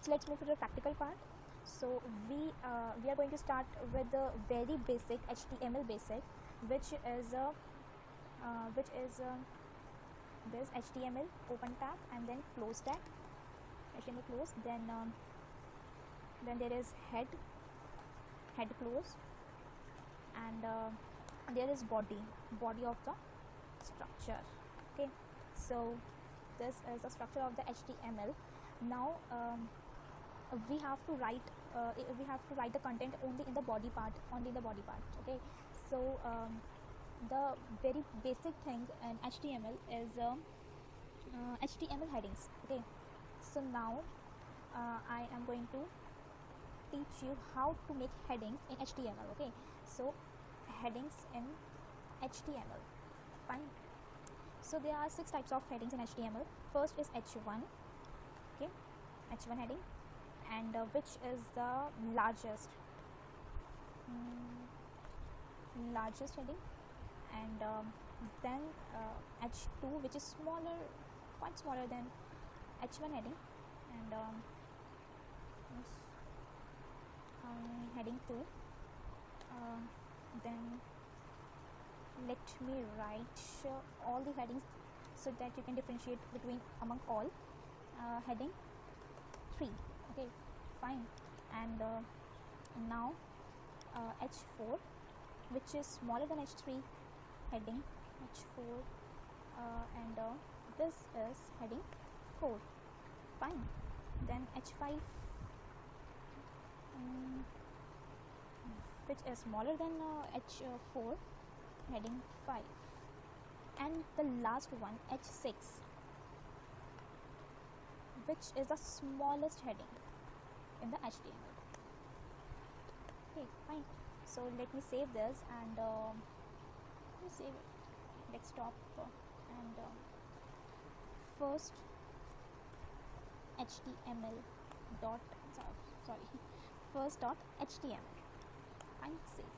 So let's move to the practical part. So we are going to start with the very basic HTML basic, which is this HTML open tag and then close tag, HTML close, then there is head close, and there is body of the structure. Okay, so this is the structure of the HTML. Now we have to write the content only in the body part, okay. So the very basic thing in HTML is HTML headings. Okay, so now I am going to teach you how to make headings in HTML. Okay, so headings in HTML. Fine. So there are 6 types of headings in HTML. First is H1. Okay, H1 heading, and which is the largest heading, and then H2, which is smaller, quite smaller than H1 heading, and heading 2. Then let me write all the headings so that you can differentiate between among all. Heading 3. Okay, fine. And now H4, which is smaller than H3, heading H4, and this is heading 4. Fine. Then H5, which is smaller than H4, heading 5. And the last one, H6, which is the smallest heading in the HTML. Okay, fine. So let me save this, and let me save it, desktop, and first HTML dot first dot HTML. Fine, save.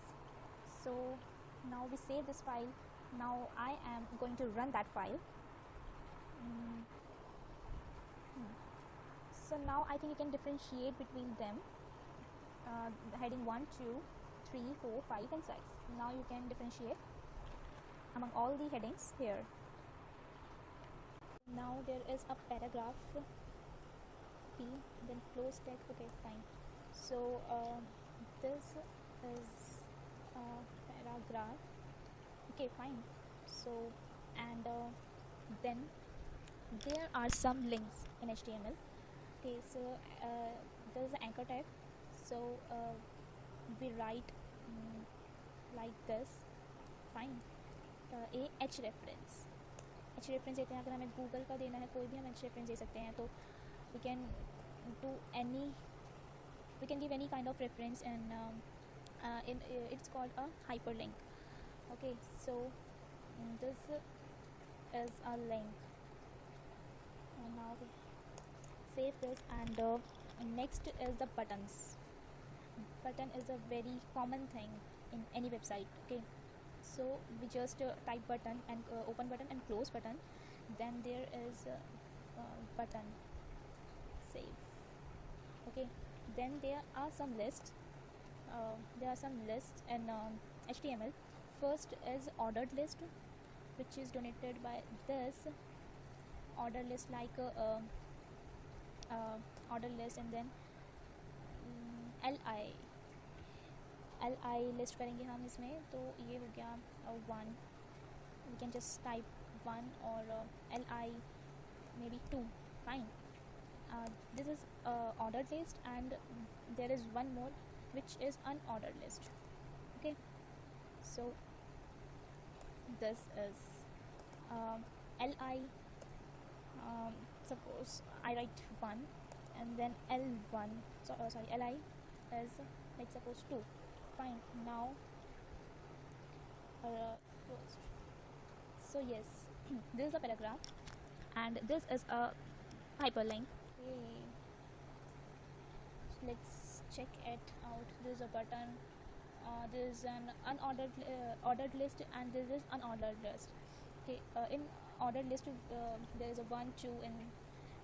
So now we save this file. Now I am going to run that file. So now I think you can differentiate between them, heading 1, 2, 3, 4, 5 and 6. Now you can differentiate among all the headings here. Now there is a paragraph P, then close tag. Okay, fine. So this is a paragraph. Okay, fine. So, and then there are some links in HTML. Okay, so there is an anchor tag. So we write like this. Fine. A H reference. H reference देते हैं. अगर हमें Google का देना है, कोई भी हम H reference दे सकते हैं. तो we can give any kind of reference, and it's called a hyperlink. Okay, so this is a link. And now we save this, and next is the buttons. Button is a very common thing in any website. Okay, so we just type button and open button and close button. Then there is button. Save. Okay, then there are some lists. In HTML. First is ordered list, which is denoted by this order list, like order list, and then li list करेंगे हम इसमें. तो ये हो गया 1. We can just type 1, or li maybe 2. Fine. This is ordered list, and there is one more which is unordered list. Okay, so this is li. Suppose I write 1, and then L1, li is, like, suppose 2. Fine. Now first, so yes, this is a paragraph, and this is a hyperlink. Okay, let's check it out. This is a button. This is an ordered list, and this is unordered list. Okay, in ordered list there is a 1, 2, and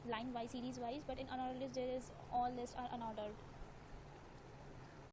line wise, series wise, but in unordered list there is all lists are unordered.